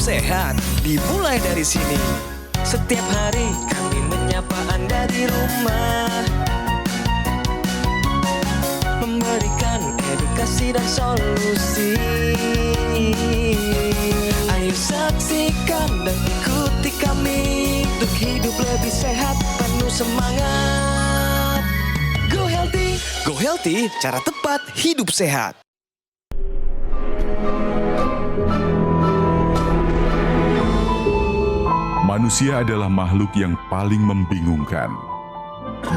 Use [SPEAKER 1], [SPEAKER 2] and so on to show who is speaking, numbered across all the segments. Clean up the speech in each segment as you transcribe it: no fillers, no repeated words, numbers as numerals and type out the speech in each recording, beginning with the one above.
[SPEAKER 1] sehat dimulai dari sini. Setiap hari kami menyapa Anda di rumah, memberikan edukasi dan solusi. Ayo saksikan dan ikuti kami untuk hidup lebih sehat, penuh semangat. Go Healthy, cara tepat hidup sehat.
[SPEAKER 2] Manusia adalah makhluk yang paling membingungkan.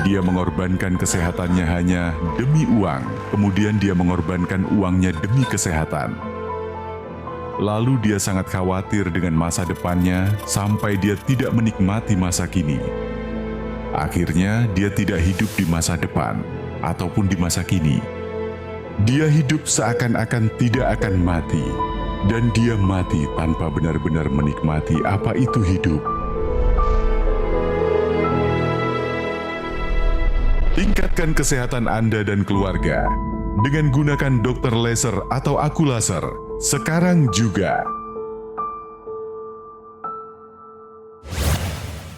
[SPEAKER 2] Dia mengorbankan kesehatannya hanya demi uang, kemudian dia mengorbankan uangnya demi kesehatan. Lalu dia sangat khawatir dengan masa depannya sampai dia tidak menikmati masa kini. Akhirnya dia tidak hidup di masa depan ataupun di masa kini. Dia hidup seakan-akan tidak akan mati. Dan dia mati tanpa benar-benar menikmati apa itu hidup. Tingkatkan kesehatan Anda dan keluarga dengan gunakan dokter laser atau aku laser sekarang juga.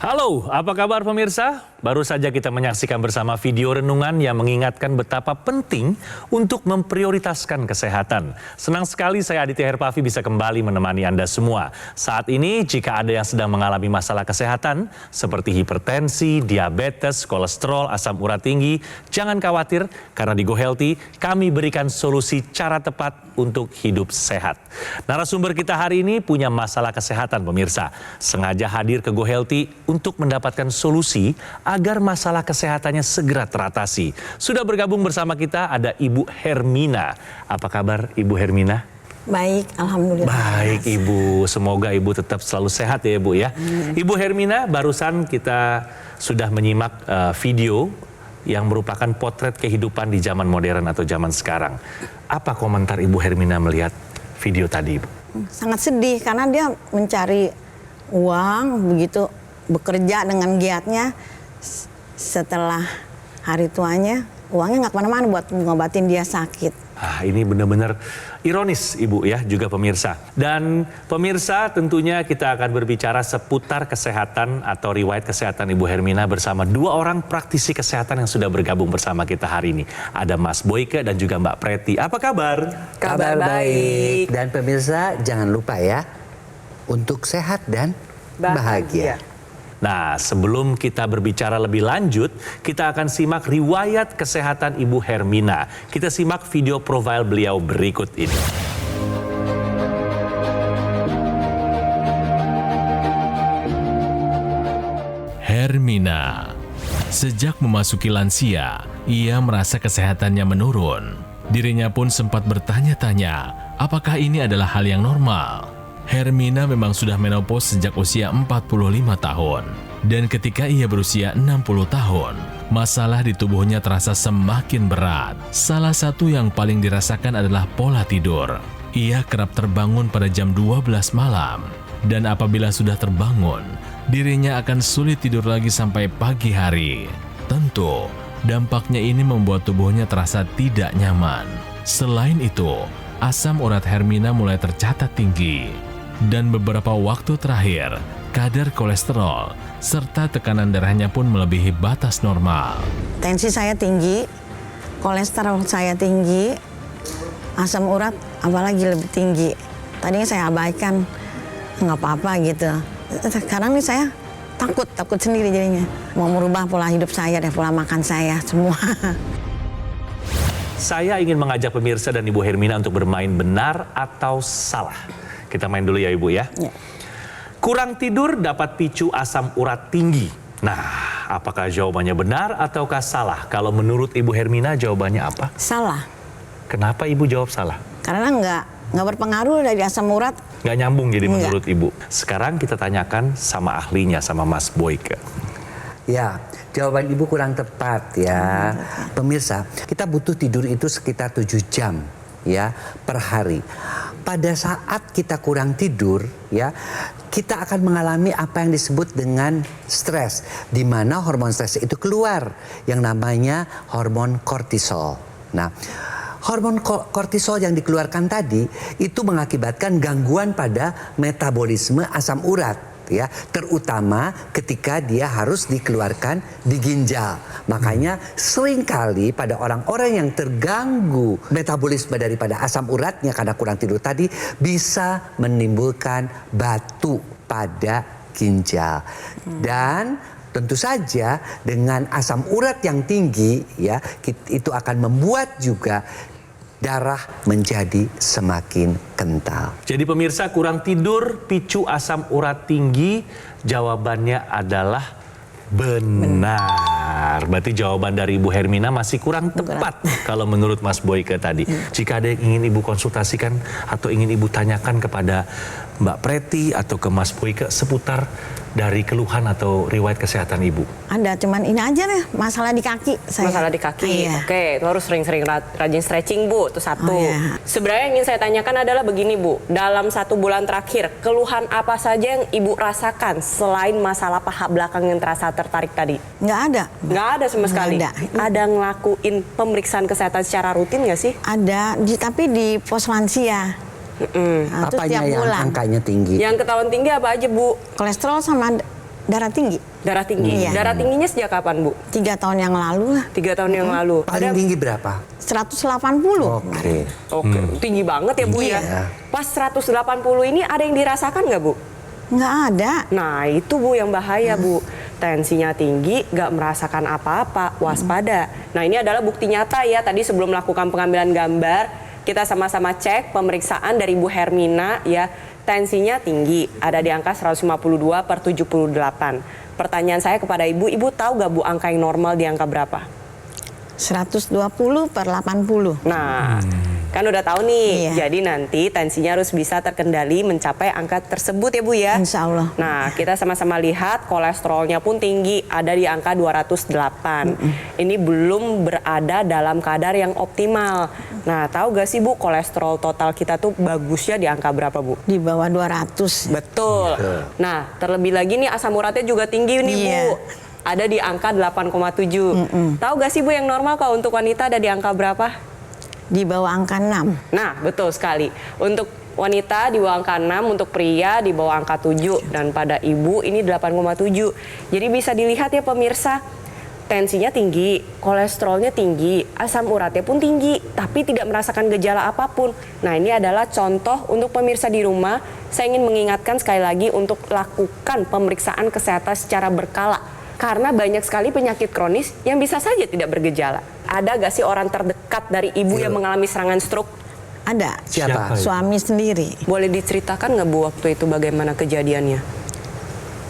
[SPEAKER 3] Halo, apa kabar pemirsa? Baru saja kita menyaksikan bersama video renungan yang mengingatkan betapa penting untuk memprioritaskan kesehatan. Senang sekali saya Aditya Herpavi bisa kembali menemani Anda semua. Saat ini jika ada yang sedang mengalami masalah kesehatan seperti hipertensi, diabetes, kolesterol, asam urat tinggi, jangan khawatir karena di Go Healthy kami berikan solusi cara tepat untuk hidup sehat. Narasumber kita hari ini punya masalah kesehatan pemirsa. Sengaja hadir ke Go Healthy untuk mendapatkan solusi agar masalah kesehatannya segera teratasi. Sudah bergabung bersama kita ada Ibu Hermina. Apa kabar Ibu Hermina?
[SPEAKER 4] Baik, alhamdulillah.
[SPEAKER 3] Baik Ibu, semoga Ibu tetap selalu sehat ya Ibu ya. Ibu Hermina, barusan kita sudah menyimak video yang merupakan potret kehidupan di zaman modern atau zaman sekarang. Apa komentar Ibu Hermina melihat video tadi Ibu?
[SPEAKER 4] Sangat sedih karena dia mencari uang, begitu bekerja dengan giatnya. Setelah hari tuanya, uangnya nggak kemana-mana buat ngobatin dia sakit.
[SPEAKER 3] Ini benar-benar ironis Ibu ya, juga pemirsa. Dan pemirsa tentunya kita akan berbicara seputar kesehatan atau riwayat kesehatan Ibu Hermina bersama dua orang praktisi kesehatan yang sudah bergabung bersama kita hari ini. Ada Mas Boyke dan juga Mbak Preti. Apa kabar?
[SPEAKER 5] Kabar baik. Dan pemirsa jangan lupa ya, untuk sehat dan bahagia.
[SPEAKER 3] Nah, sebelum kita berbicara lebih lanjut, kita akan simak riwayat kesehatan Ibu Hermina. Kita simak video profil beliau berikut ini.
[SPEAKER 6] Hermina. Sejak memasuki lansia, ia merasa kesehatannya menurun. Dirinya pun sempat bertanya-tanya, apakah ini adalah hal yang normal? Hermina memang sudah menopause sejak usia 45 tahun. Dan ketika ia berusia 60 tahun, masalah di tubuhnya terasa semakin berat. Salah satu yang paling dirasakan adalah pola tidur. Ia kerap terbangun pada jam 12 malam. Dan apabila sudah terbangun, dirinya akan sulit tidur lagi sampai pagi hari. Tentu, dampaknya ini membuat tubuhnya terasa tidak nyaman. Selain itu, asam urat Hermina mulai tercatat tinggi. Dan beberapa waktu terakhir, kadar kolesterol serta tekanan darahnya pun melebihi batas normal.
[SPEAKER 4] Tensi saya tinggi, kolesterol saya tinggi, asam urat apalagi lebih tinggi. Tadinya saya abaikan, nggak apa-apa gitu. Sekarang nih saya takut sendiri jadinya. Mau merubah pola hidup saya, pola makan saya, semua.
[SPEAKER 3] Saya ingin mengajak pemirsa dan Ibu Hermina untuk bermain benar atau salah. Kita main dulu ya Ibu ya. Kurang tidur dapat picu asam urat tinggi. Nah, apakah jawabannya benar ataukah salah? Kalau menurut Ibu Hermina jawabannya apa?
[SPEAKER 4] Salah.
[SPEAKER 3] Kenapa Ibu jawab salah?
[SPEAKER 4] Karena nggak berpengaruh dari asam urat.
[SPEAKER 3] Nggak nyambung jadi menurut Ibu. Sekarang kita tanyakan sama ahlinya, sama Mas Boyke.
[SPEAKER 5] Ya, jawaban Ibu kurang tepat ya. Pemirsa, kita butuh tidur itu sekitar 7 jam ya per hari. Pada saat kita kurang tidur ya, kita akan mengalami apa yang disebut dengan stres, di mana hormon stres itu keluar yang namanya hormon kortisol. Nah, Hormon kortisol yang dikeluarkan tadi itu mengakibatkan gangguan pada metabolisme asam urat, ya, terutama ketika dia harus dikeluarkan di ginjal. Makanya seringkali pada orang-orang yang terganggu metabolisme daripada asam uratnya karena kurang tidur tadi bisa menimbulkan batu pada ginjal. Dan tentu saja dengan asam urat yang tinggi, ya, itu akan membuat juga darah menjadi semakin kental.
[SPEAKER 3] Jadi pemirsa, kurang tidur picu asam urat tinggi, jawabannya adalah benar. Berarti jawaban dari Ibu Hermina masih kurang tepat kalau menurut Mas Boyke tadi. Jika ada yang ingin Ibu konsultasikan atau ingin Ibu tanyakan kepada Mbak Preti atau ke Mas Boyke seputar dari keluhan atau riwayat kesehatan Ibu.
[SPEAKER 4] Ada, cuman ini aja nih, masalah di kaki saya.
[SPEAKER 7] Masalah di kaki.
[SPEAKER 4] Iya.
[SPEAKER 7] Oke, itu harus sering-sering rajin stretching, Bu. Itu satu.
[SPEAKER 4] Oh, iya.
[SPEAKER 7] Sebenarnya yang ingin saya tanyakan adalah begini, Bu. Dalam 1 bulan terakhir, keluhan apa saja yang Ibu rasakan selain masalah paha belakang yang terasa tertarik tadi?
[SPEAKER 4] Nggak ada.
[SPEAKER 7] Nggak ada sama
[SPEAKER 4] Nggak
[SPEAKER 7] sekali.
[SPEAKER 4] ada.
[SPEAKER 7] Ada ngelakuin pemeriksaan kesehatan secara rutin nggak sih?
[SPEAKER 4] Ada, tapi di pos lansia. Nah, itu
[SPEAKER 5] Apanya
[SPEAKER 4] setiap
[SPEAKER 5] yang
[SPEAKER 4] bulan.
[SPEAKER 5] angkanya tinggi?
[SPEAKER 7] Yang ketahuan tinggi apa aja, Bu?
[SPEAKER 4] Kolesterol sama darah tinggi.
[SPEAKER 7] Darah tinggi.
[SPEAKER 4] Iya.
[SPEAKER 7] Darah tingginya sejak kapan, Bu?
[SPEAKER 4] 3 tahun yang lalu lah.
[SPEAKER 7] 3 tahun yang lalu.
[SPEAKER 5] Paling tinggi berapa?
[SPEAKER 4] 180.
[SPEAKER 5] Oke.
[SPEAKER 7] Oke, tinggi banget ya, Bu, ya.
[SPEAKER 5] Iya.
[SPEAKER 7] Pas 180 ini ada yang dirasakan nggak, Bu?
[SPEAKER 4] Nggak ada.
[SPEAKER 7] Nah, itu, Bu, yang bahaya, Bu. Tensinya tinggi, nggak merasakan apa-apa, waspada. Nah, ini adalah bukti nyata ya. Tadi sebelum melakukan pengambilan gambar, kita sama-sama cek pemeriksaan dari Bu Hermina ya. Tensinya tinggi, ada di angka 152/78. Pertanyaan saya kepada Ibu tahu nggak, Bu, angka yang normal di angka berapa?
[SPEAKER 4] 120/80.
[SPEAKER 7] Nah, kan udah tahu nih.
[SPEAKER 4] Iya.
[SPEAKER 7] Jadi nanti tensinya harus bisa terkendali mencapai angka tersebut ya, Bu, ya.
[SPEAKER 4] Insya Allah.
[SPEAKER 7] Nah, kita sama-sama lihat kolesterolnya pun tinggi, ada di angka 208. Ini belum berada dalam kadar yang optimal. Nah, tahu gak sih, Bu, kolesterol total kita tuh bagusnya di angka berapa, Bu?
[SPEAKER 4] Di bawah 200.
[SPEAKER 7] Betul. Nah, terlebih lagi nih asam uratnya juga tinggi nih,
[SPEAKER 4] Iya.
[SPEAKER 7] Bu. Ada di angka 8,7. Tahu gak sih, Bu, yang normal kalau untuk wanita ada di angka berapa?
[SPEAKER 4] Di bawah angka 6.
[SPEAKER 7] Nah, betul sekali. Untuk wanita di bawah angka 6, untuk pria di bawah angka 7, dan pada ibu ini 8,7. Jadi bisa dilihat ya pemirsa, tensinya tinggi, kolesterolnya tinggi, asam uratnya pun tinggi, tapi tidak merasakan gejala apapun. Nah, ini adalah contoh untuk pemirsa di rumah. Saya ingin mengingatkan sekali lagi untuk lakukan pemeriksaan kesehatan secara berkala. Karena banyak sekali penyakit kronis yang bisa saja tidak bergejala. Ada gak sih orang terdekat dari ibu yang mengalami serangan stroke?
[SPEAKER 4] Ada.
[SPEAKER 5] Siapa?
[SPEAKER 4] Suami sendiri.
[SPEAKER 7] Boleh diceritakan nggak, Bu, waktu itu bagaimana kejadiannya?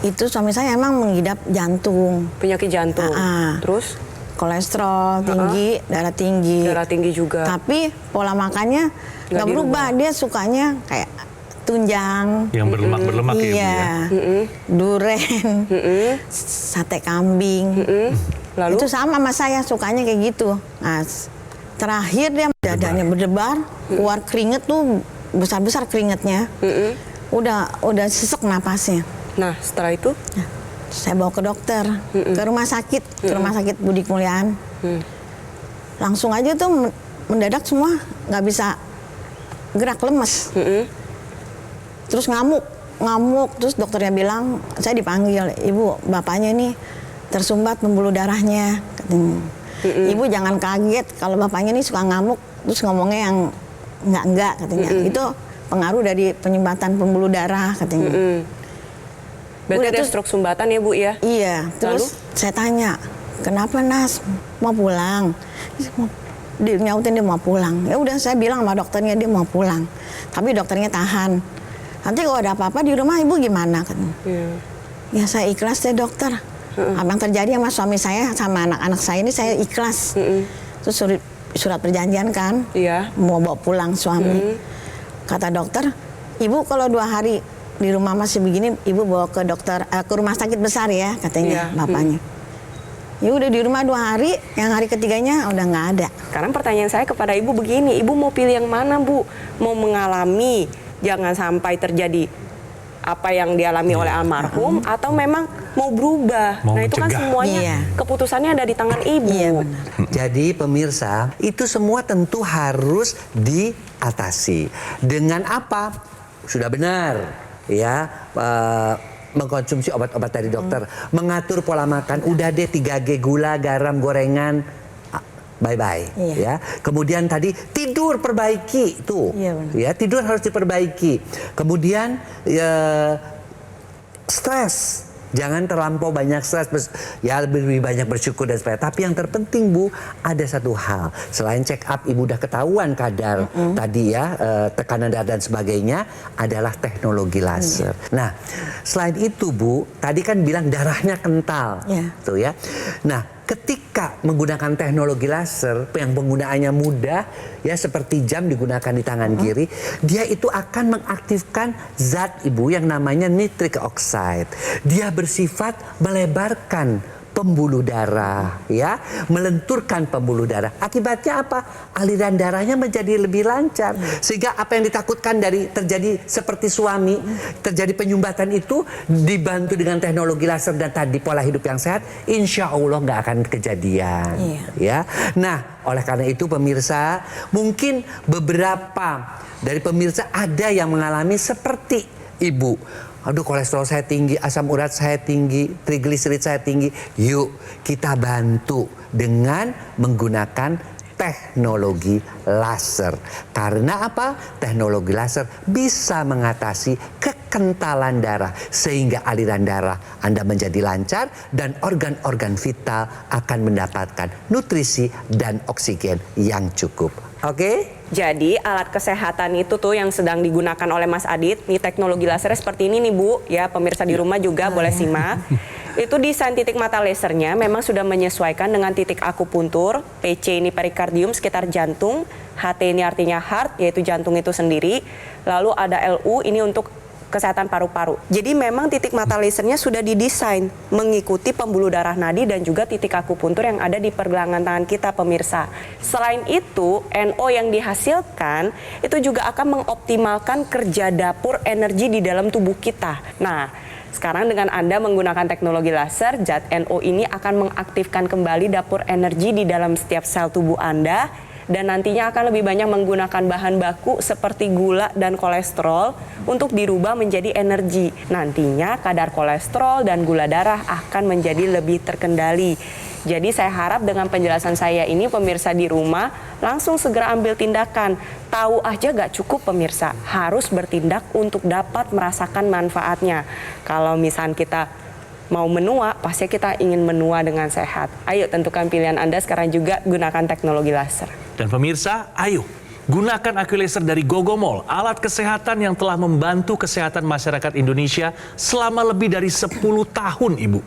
[SPEAKER 4] Itu suami saya emang mengidap jantung.
[SPEAKER 7] Penyakit jantung. Terus?
[SPEAKER 4] Kolesterol tinggi, darah tinggi.
[SPEAKER 7] Darah tinggi juga.
[SPEAKER 4] Tapi pola makannya nggak berubah. Dia sukanya kayak tunjang.
[SPEAKER 3] Yang berlemak-berlemak ya, Ibu ya.
[SPEAKER 4] Iya. Duren. Sate kambing.
[SPEAKER 7] Lalu?
[SPEAKER 4] Itu sama sama saya, sukanya kayak gitu. Nah, terakhir dia dadanya berdebar, keluar keringet tuh besar-besar keringetnya. Udah sesek napasnya.
[SPEAKER 7] Nah, setelah itu?
[SPEAKER 4] Nah, saya bawa ke dokter, ke rumah sakit, Budi Kemuliaan. Langsung aja tuh mendadak semua nggak bisa gerak, lemes. Terus ngamuk, terus dokternya bilang, saya dipanggil, Ibu, bapaknya ini tersumbat pembuluh darahnya. Katanya. Ibu jangan kaget kalau bapaknya ini suka ngamuk, terus ngomongnya yang enggak katanya. Itu pengaruh dari penyumbatan pembuluh darah katanya.
[SPEAKER 7] Berarti ada stroke sumbatan ya, Bu, ya?
[SPEAKER 4] Iya, terus saya tanya, kenapa Nas, mau pulang? Dia nyautin dia mau pulang. Ya udah, saya bilang sama dokternya dia mau pulang. Tapi dokternya tahan. Nanti kalau ada apa-apa di rumah ibu gimana? Katanya. Ya saya ikhlas deh, dokter. Apa yang terjadi sama suami saya, sama anak-anak saya ini saya ikhlas. Terus surat perjanjian kan, mau bawa pulang suami. Kata dokter, ibu kalau 2 hari di rumah masih begini, ibu bawa ke dokter, ke rumah sakit besar ya, katanya bapaknya. Ya udah di rumah 2 hari, yang hari ketiganya udah nggak ada.
[SPEAKER 7] Sekarang pertanyaan saya kepada ibu begini, ibu mau pilih yang mana, Bu? Mau mengalami, jangan sampai terjadi apa yang dialami oleh almarhum atau memang mau berubah.
[SPEAKER 3] Mau
[SPEAKER 7] Nah itu kan
[SPEAKER 3] mencegah.
[SPEAKER 7] semuanya
[SPEAKER 4] Iya.
[SPEAKER 7] keputusannya ada di tangan ibu.
[SPEAKER 4] Iya benar.
[SPEAKER 5] Jadi pemirsa, itu semua tentu harus diatasi. Dengan apa? Sudah benar, ya. Mengkonsumsi obat-obat dari dokter, mengatur pola makan, udah deh 3G gula, garam, gorengan, bye-bye.
[SPEAKER 4] Iya.
[SPEAKER 5] Ya. Kemudian tadi tidur perbaiki tuh,
[SPEAKER 4] Iya, benar.
[SPEAKER 5] ya tidur harus diperbaiki. Kemudian stres. Jangan terlampau banyak stres, ya lebih banyak bersyukur dan sebagainya. Tapi yang terpenting Bu, ada satu hal. Selain check up, Ibu udah ketahuan kadar tadi ya, tekanan darah dan sebagainya, adalah teknologi laser. Nah, selain itu Bu, tadi kan bilang darahnya kental,
[SPEAKER 4] Iya.
[SPEAKER 5] tuh ya. Nah, ketika menggunakan teknologi laser yang penggunaannya mudah ya seperti jam digunakan di tangan kiri, dia itu akan mengaktifkan zat Ibu yang namanya nitric oxide. Dia bersifat melebarkan pembuluh darah ya, melenturkan pembuluh darah. Akibatnya apa? Aliran darahnya menjadi lebih lancar. Sehingga apa yang ditakutkan dari terjadi seperti suami, terjadi penyumbatan itu dibantu dengan teknologi laser dan tadi pola hidup yang sehat, insya Allah nggak akan kejadian. Ya. Nah, oleh karena itu pemirsa, mungkin beberapa dari pemirsa ada yang mengalami seperti Ibu. Aduh, kolesterol saya tinggi, asam urat saya tinggi, trigliserid saya tinggi. Yuk kita bantu dengan menggunakan teknologi laser. Karena apa? Teknologi laser bisa mengatasi kekentalan darah sehingga aliran darah Anda menjadi lancar dan organ-organ vital akan mendapatkan nutrisi dan oksigen yang cukup. Oke?
[SPEAKER 7] Jadi alat kesehatan itu tuh yang sedang digunakan oleh Mas Adit, nih teknologi lasernya seperti ini nih Bu, ya pemirsa di rumah juga boleh simak. Itu desain titik mata lasernya memang sudah menyesuaikan dengan titik akupuntur, PC ini perikardium sekitar jantung, HT ini artinya heart yaitu jantung itu sendiri, lalu ada LU ini untuk kesehatan paru-paru. Jadi memang titik mata lasernya sudah didesain mengikuti pembuluh darah nadi dan juga titik akupuntur yang ada di pergelangan tangan kita pemirsa. Selain itu, NO yang dihasilkan itu juga akan mengoptimalkan kerja dapur energi di dalam tubuh kita. Nah, sekarang dengan Anda menggunakan teknologi laser, zat NO ini akan mengaktifkan kembali dapur energi di dalam setiap sel tubuh Anda dan nantinya akan lebih banyak menggunakan bahan baku seperti gula dan kolesterol untuk dirubah menjadi energi. Nantinya kadar kolesterol dan gula darah akan menjadi lebih terkendali. Jadi saya harap dengan penjelasan saya ini pemirsa di rumah langsung segera ambil tindakan. Tahu aja gak cukup pemirsa, harus bertindak untuk dapat merasakan manfaatnya. Kalau misalnya kita mau menua, pasti kita ingin menua dengan sehat. Ayo tentukan pilihan Anda sekarang juga gunakan teknologi laser.
[SPEAKER 3] Dan pemirsa, ayo gunakan AccuLaser dari Gogomol, alat kesehatan yang telah membantu kesehatan masyarakat Indonesia selama lebih dari 10 tahun, Ibu.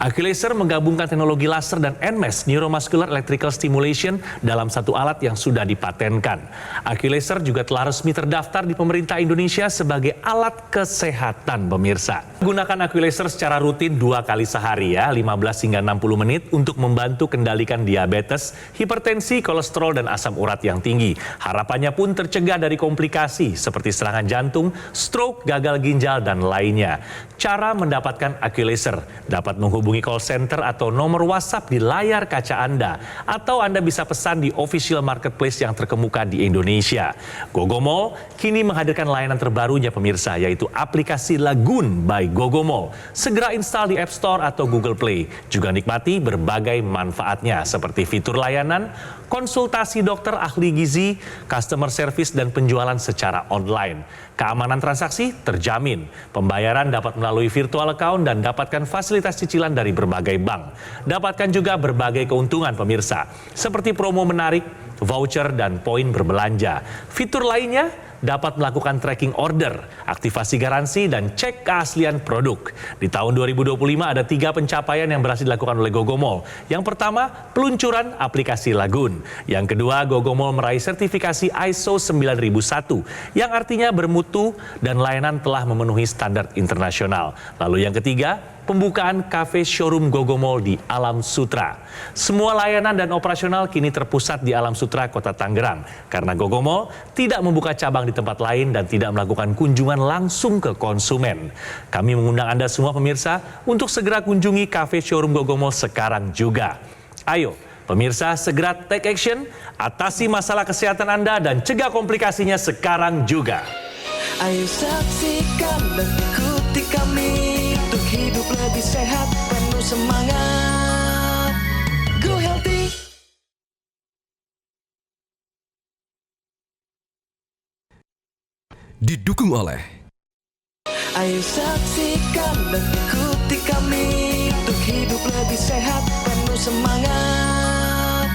[SPEAKER 3] AccuLaser menggabungkan teknologi laser dan NMES, Neuromuscular Electrical Stimulation, dalam satu alat yang sudah dipatenkan. AccuLaser juga telah resmi terdaftar di pemerintah Indonesia sebagai alat kesehatan, pemirsa. Gunakan AccuLaser secara rutin 2 kali sehari ya, 15 hingga 60 menit untuk membantu kendalikan diabetes, hipertensi, kolesterol, dan asam urat yang tinggi. Harapannya pun tercegah dari komplikasi seperti serangan jantung, stroke, gagal ginjal, dan lainnya. Cara mendapatkan AccuLaser dapat menghubungi call center atau nomor WhatsApp di layar kaca Anda, atau Anda bisa pesan di official marketplace yang terkemuka di Indonesia. Gogomol kini menghadirkan layanan terbarunya pemirsa, yaitu aplikasi Lagoon by Gogomol. Segera install di App Store atau Google Play. Juga nikmati berbagai manfaatnya seperti fitur layanan, konsultasi dokter ahli gizi, customer service, dan penjualan secara online. Keamanan transaksi terjamin. Pembayaran dapat melalui virtual account dan dapatkan fasilitas cicilan dari berbagai bank. Dapatkan juga berbagai keuntungan pemirsa, seperti promo menarik, voucher, dan poin berbelanja. Fitur lainnya dapat melakukan tracking order, aktivasi garansi, dan cek keaslian produk. Di tahun 2025 ada 3 pencapaian yang berhasil dilakukan oleh Gogomol. Yang pertama, peluncuran aplikasi Lagoon. Yang kedua, Gogomol meraih sertifikasi ISO 9001, yang artinya bermutu dan layanan telah memenuhi standar internasional. Lalu yang ketiga, pembukaan kafe showroom Gogomol di Alam Sutra. Semua layanan dan operasional kini terpusat di Alam Sutra, Kota Tangerang. Karena Gogomol tidak membuka cabang di di tempat lain dan tidak melakukan kunjungan langsung ke konsumen. Kami mengundang Anda semua pemirsa untuk segera kunjungi Cafe Showroom Gogomall sekarang juga. Ayo, pemirsa segera take action, atasi masalah kesehatan Anda dan cegah komplikasinya sekarang juga.
[SPEAKER 1] Ayo saksikan dan ikuti kami untuk hidup lebih sehat, penuh semangat. Go Healthy.
[SPEAKER 8] Didukung oleh
[SPEAKER 1] Ayo saksikan dan ikuti kami untuk hidup lebih sehat, penuh semangat.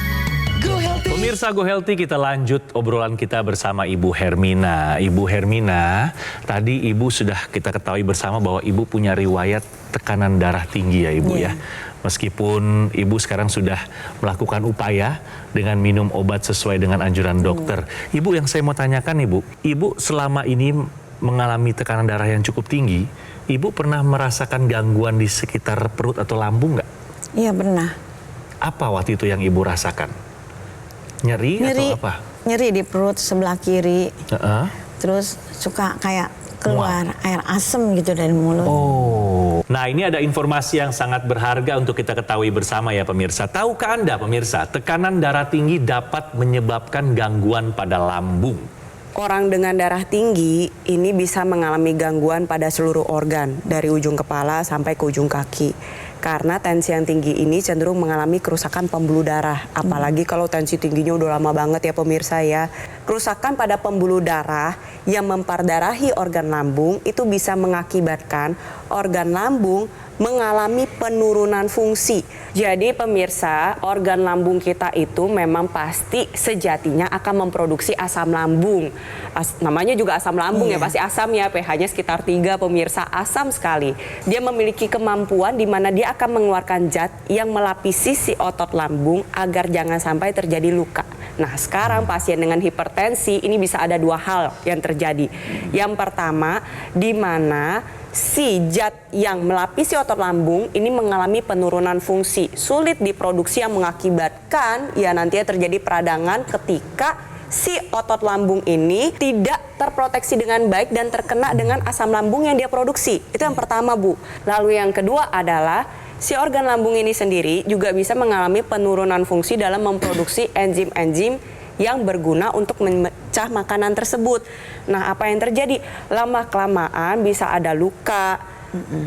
[SPEAKER 1] Go Healthy.
[SPEAKER 3] Pemirsa Go Healthy, kita lanjut obrolan kita bersama Ibu Hermina. Ibu Hermina, tadi Ibu sudah kita ketahui bersama bahwa Ibu punya riwayat tekanan darah tinggi ya Ibu ya. Meskipun Ibu sekarang sudah melakukan upaya dengan minum obat sesuai dengan anjuran dokter. Ibu, yang saya mau tanyakan Ibu selama ini mengalami tekanan darah yang cukup tinggi, Ibu pernah merasakan gangguan di sekitar perut atau lambung nggak?
[SPEAKER 4] Iya pernah.
[SPEAKER 3] Apa waktu itu yang Ibu rasakan? Nyeri atau apa?
[SPEAKER 4] Nyeri di perut sebelah kiri. Terus suka kayak keluar air asam gitu dari mulut.
[SPEAKER 3] Oh. Nah, ini ada informasi yang sangat berharga untuk kita ketahui bersama ya pemirsa. Tahukah Anda pemirsa, tekanan darah tinggi dapat menyebabkan gangguan pada lambung?
[SPEAKER 7] Orang dengan darah tinggi ini bisa mengalami gangguan pada seluruh organ dari ujung kepala sampai ke ujung kaki. Karena tensi yang tinggi ini cenderung mengalami kerusakan pembuluh darah. Apalagi kalau tensi tingginya udah lama banget ya pemirsa ya. Kerusakan pada pembuluh darah yang memperdarahi organ lambung itu bisa mengakibatkan organ lambung mengalami penurunan fungsi. Jadi pemirsa, organ lambung kita itu memang pasti sejatinya akan memproduksi asam lambung. Namanya juga asam lambung ya, pasti asam ya, pH-nya sekitar 3 pemirsa, asam sekali. Dia memiliki kemampuan di mana dia akan mengeluarkan zat yang melapisi si otot lambung agar jangan sampai terjadi luka. Nah, sekarang pasien dengan hipertensi ini bisa ada 2 hal yang terjadi. Yang pertama, di mana si zat yang melapisi otot lambung ini mengalami penurunan fungsi, sulit diproduksi yang mengakibatkan ya nantinya terjadi peradangan ketika si otot lambung ini tidak terproteksi dengan baik dan terkena dengan asam lambung yang dia produksi. Itu yang pertama, Bu. Lalu yang kedua adalah si organ lambung ini sendiri juga bisa mengalami penurunan fungsi dalam memproduksi enzim-enzim yang berguna untuk memecah makanan tersebut. Nah, apa yang terjadi? Lama-kelamaan bisa ada luka,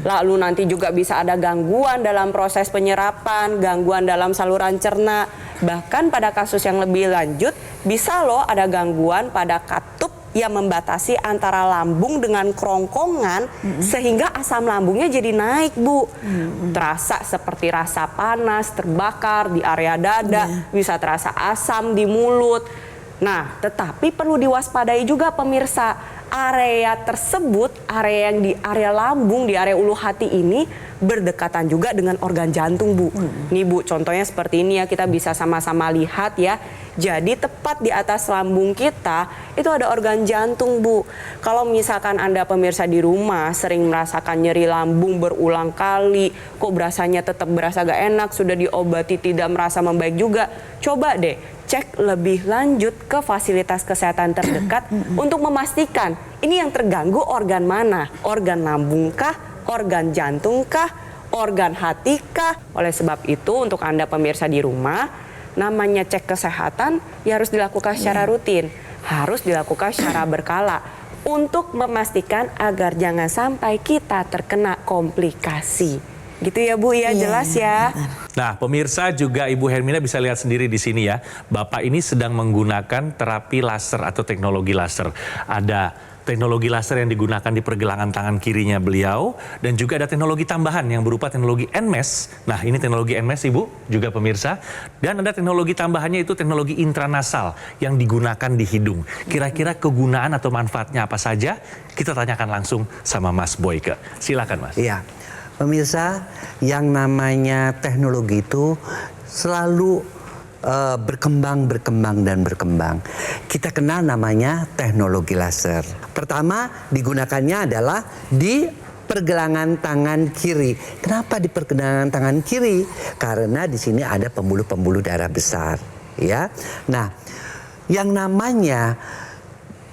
[SPEAKER 7] lalu nanti juga bisa ada gangguan dalam proses penyerapan, gangguan dalam saluran cerna. Bahkan pada kasus yang lebih lanjut, bisa loh ada gangguan pada katup yang membatasi antara lambung dengan kerongkongan sehingga asam lambungnya jadi naik, Bu. Terasa seperti rasa panas, terbakar di area dada, bisa terasa asam di mulut. Nah, tetapi perlu diwaspadai juga pemirsa, area tersebut, area yang di area lambung, di area ulu hati ini berdekatan juga dengan organ jantung, Bu. Nih, Bu, contohnya seperti ini ya, kita bisa sama-sama lihat ya. Jadi tepat di atas lambung kita itu ada organ jantung, Bu. Kalau misalkan Anda pemirsa di rumah sering merasakan nyeri lambung berulang kali, kok berasanya tetap berasa gak enak, sudah diobati tidak merasa membaik juga, coba deh cek lebih lanjut ke fasilitas kesehatan terdekat untuk memastikan ini yang terganggu organ mana, organ lambung kah, organ jantung kah, organ hati kah. Oleh sebab itu untuk Anda pemirsa di rumah, namanya cek kesehatan ya harus dilakukan secara rutin, harus dilakukan secara berkala untuk memastikan agar jangan sampai kita terkena komplikasi. Gitu ya, Bu ya, jelas ya.
[SPEAKER 3] Nah, pemirsa juga Ibu Hermina bisa lihat sendiri di sini ya. Bapak ini sedang menggunakan terapi laser atau teknologi laser. Ada teknologi laser yang digunakan di pergelangan tangan kirinya beliau, dan juga ada teknologi tambahan yang berupa teknologi NMES. Nah, ini teknologi NMES, Ibu, juga pemirsa. Dan ada teknologi tambahannya itu teknologi intranasal yang digunakan di hidung. Kira-kira kegunaan atau manfaatnya apa saja? Kita tanyakan langsung sama Mas Boyke. Silakan, Mas.
[SPEAKER 5] Iya, pemirsa, yang namanya teknologi itu selalu berkembang. Kita kenal namanya teknologi laser. Pertama digunakannya adalah di pergelangan tangan kiri. Kenapa di pergelangan tangan kiri? Karena di sini ada pembuluh-pembuluh darah besar, ya. Nah, yang namanya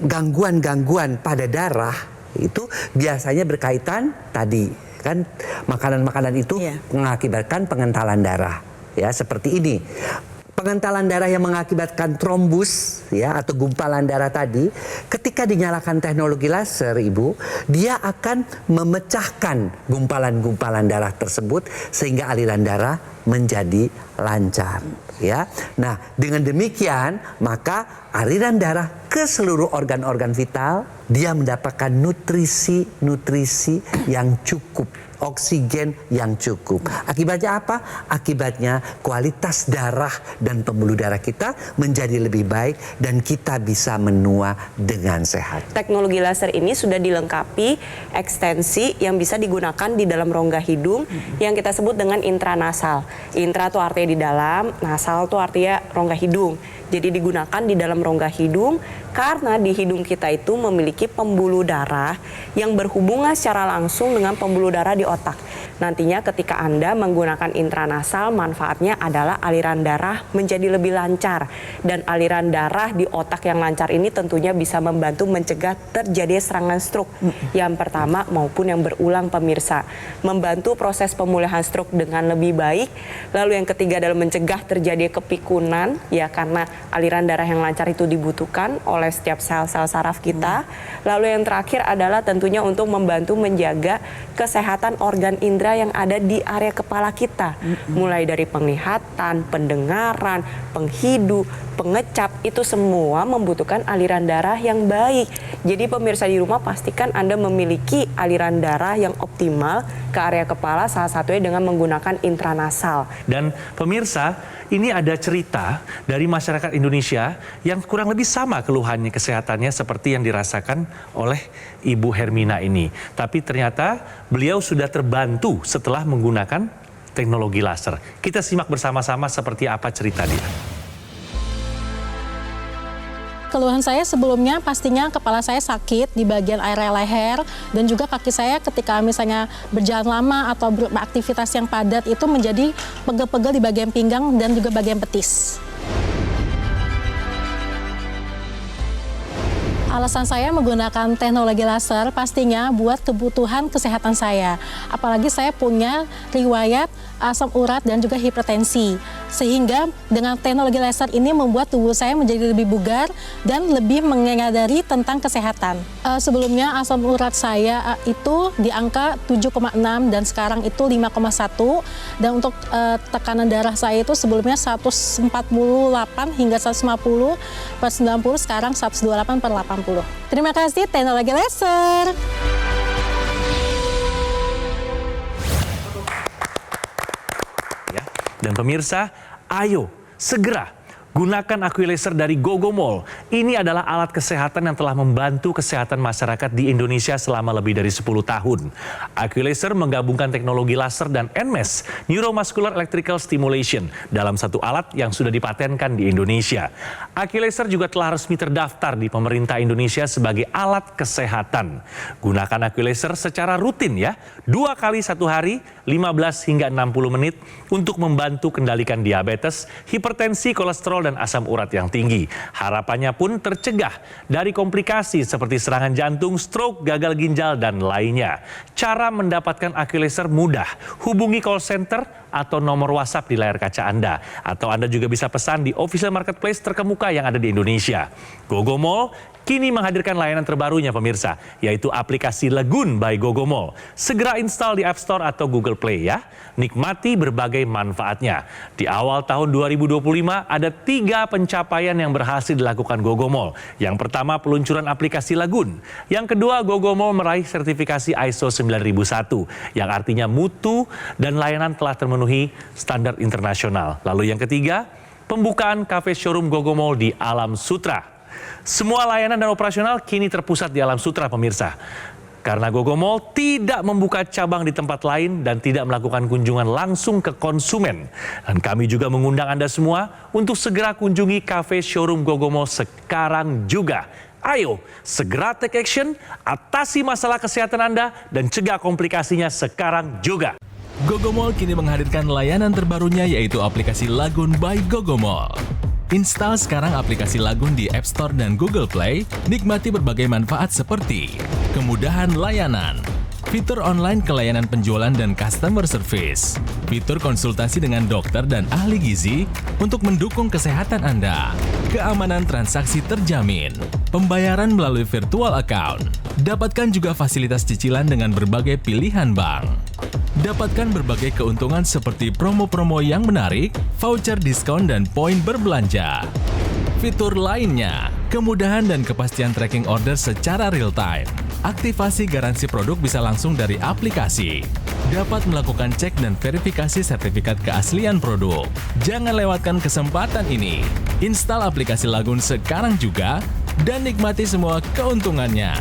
[SPEAKER 5] gangguan-gangguan pada darah itu biasanya berkaitan tadi kan makanan-makanan itu
[SPEAKER 4] Iya.
[SPEAKER 5] mengakibatkan pengentalan darah ya seperti ini. Pengentalan darah yang mengakibatkan trombus ya atau gumpalan darah tadi, ketika dinyalakan teknologi laser, Ibu, dia akan memecahkan gumpalan-gumpalan darah tersebut sehingga aliran darah menjadi lancar ya. Nah, dengan demikian maka aliran darah ke seluruh organ-organ vital, dia mendapatkan nutrisi yang cukup, oksigen yang cukup. Akibatnya apa? Akibatnya kualitas darah dan pembuluh darah kita menjadi lebih baik dan kita bisa menua dengan sehat.
[SPEAKER 7] Teknologi laser ini sudah dilengkapi ekstensi yang bisa digunakan di dalam rongga hidung yang kita sebut dengan intranasal. Intra itu artinya di dalam, nasal itu artinya rongga hidung. Jadi digunakan di dalam rongga hidung karena di hidung kita itu memiliki pembuluh darah yang berhubungan secara langsung dengan pembuluh darah di otak. Nantinya ketika Anda menggunakan intranasal, manfaatnya adalah aliran darah menjadi lebih lancar. Dan aliran darah di otak yang lancar ini tentunya bisa membantu mencegah terjadi serangan stroke yang pertama maupun yang berulang, pemirsa. Membantu proses pemulihan stroke dengan lebih baik. Lalu yang ketiga adalah mencegah terjadi kepikunan, ya karena aliran darah yang lancar itu dibutuhkan oleh setiap sel-sel saraf kita. Lalu yang terakhir adalah tentunya untuk membantu menjaga kesehatan organ indera yang ada di area kepala kita. Mulai dari penglihatan, pendengaran, penghidu, pengecap, itu semua membutuhkan aliran darah yang baik. Jadi pemirsa di rumah pastikan Anda memiliki aliran darah yang optimal ke area kepala, salah satunya dengan menggunakan intranasal.
[SPEAKER 3] Dan pemirsa, ini ada cerita dari masyarakat Indonesia yang kurang lebih sama keluhannya kesehatannya seperti yang dirasakan oleh Ibu Hermina ini. Tapi ternyata beliau sudah terbantu setelah menggunakan teknologi laser. Kita simak bersama-sama seperti apa cerita dia.
[SPEAKER 8] Keluhan saya sebelumnya pastinya kepala saya sakit di bagian area leher dan juga kaki saya ketika misalnya berjalan lama atau beraktivitas yang padat itu menjadi pegel-pegel di bagian pinggang dan juga bagian betis. Alasan saya menggunakan teknologi laser pastinya buat kebutuhan kesehatan saya. Apalagi saya punya riwayat asam urat dan juga hipertensi. Sehingga dengan teknologi laser ini membuat tubuh saya menjadi lebih bugar dan lebih menyadari tentang kesehatan. Sebelumnya asam urat saya itu di angka 7,6 dan sekarang itu 5,1. Dan untuk tekanan darah saya itu sebelumnya 148 hingga 150 per 90, sekarang 128 per 80. Terima kasih teknologi laser.
[SPEAKER 3] Ya. Dan pemirsa, ayo segera gunakan Aquilaser dari Gogomol. Ini adalah alat kesehatan yang telah membantu kesehatan masyarakat di Indonesia selama lebih dari 10 tahun. Aquilaser menggabungkan teknologi laser dan NMES, Neuromuscular Electrical Stimulation, dalam satu alat yang sudah dipatenkan di Indonesia. Aquilaser juga telah resmi terdaftar di pemerintah Indonesia sebagai alat kesehatan. Gunakan Aquilaser secara rutin ya, 2 kali 1 hari, 15 hingga 60 menit untuk membantu kendalikan diabetes, hipertensi, kolesterol, dan asam urat yang tinggi. Harapannya pun tercegah dari komplikasi seperti serangan jantung, stroke, gagal ginjal, dan lainnya. Cara mendapatkan Aquilaser mudah. Hubungi call center atau nomor WhatsApp di layar kaca Anda. Atau Anda juga bisa pesan di official marketplace terkemuka yang ada di Indonesia. Gogomol kini menghadirkan layanan terbarunya pemirsa, yaitu aplikasi Lagoon by Gogomol. Segera install di App Store atau Google Play ya. Nikmati berbagai manfaatnya. Di awal tahun 2025 ada 3 pencapaian yang berhasil dilakukan Gogomol. Yang pertama, peluncuran aplikasi Lagoon. Yang kedua, Gogomol meraih sertifikasi ISO 9001, yang artinya mutu dan layanan telah termenuhi standar internasional. Lalu yang ketiga, pembukaan kafe showroom Gogomol di Alam Sutra. Semua layanan dan operasional kini terpusat di Alam Sutra pemirsa. Karena Gogomol tidak membuka cabang di tempat lain dan tidak melakukan kunjungan langsung ke konsumen. Dan kami juga mengundang Anda semua untuk segera kunjungi kafe showroom Gogomol sekarang juga. Ayo, segera take action, atasi masalah kesehatan Anda dan cegah komplikasinya sekarang juga.
[SPEAKER 6] Gogomol kini menghadirkan layanan terbarunya yaitu aplikasi Lagoon by Gogomol. Install sekarang aplikasi Lagun di App Store dan Google Play, nikmati berbagai manfaat seperti kemudahan layanan, fitur online kelayanan penjualan dan customer service, fitur konsultasi dengan dokter dan ahli gizi untuk mendukung kesehatan Anda, keamanan transaksi terjamin, pembayaran melalui virtual account, dapatkan juga fasilitas cicilan dengan berbagai pilihan bank. Dapatkan berbagai keuntungan seperti promo-promo yang menarik, voucher diskon dan poin berbelanja. Fitur lainnya, kemudahan dan kepastian tracking order secara real-time. Aktivasi garansi produk bisa langsung dari aplikasi. Dapat melakukan cek dan verifikasi sertifikat keaslian produk. Jangan lewatkan kesempatan ini. Install aplikasi Lagun sekarang juga dan nikmati semua keuntungannya.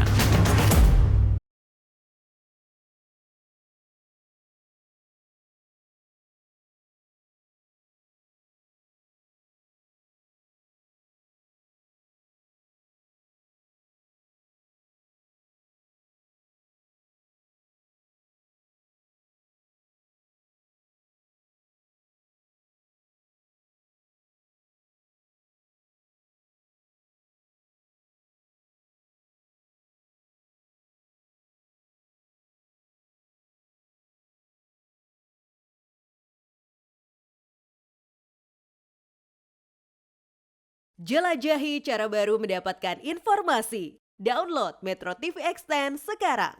[SPEAKER 9] Jelajahi cara baru mendapatkan informasi. Download Metro TV Extend sekarang.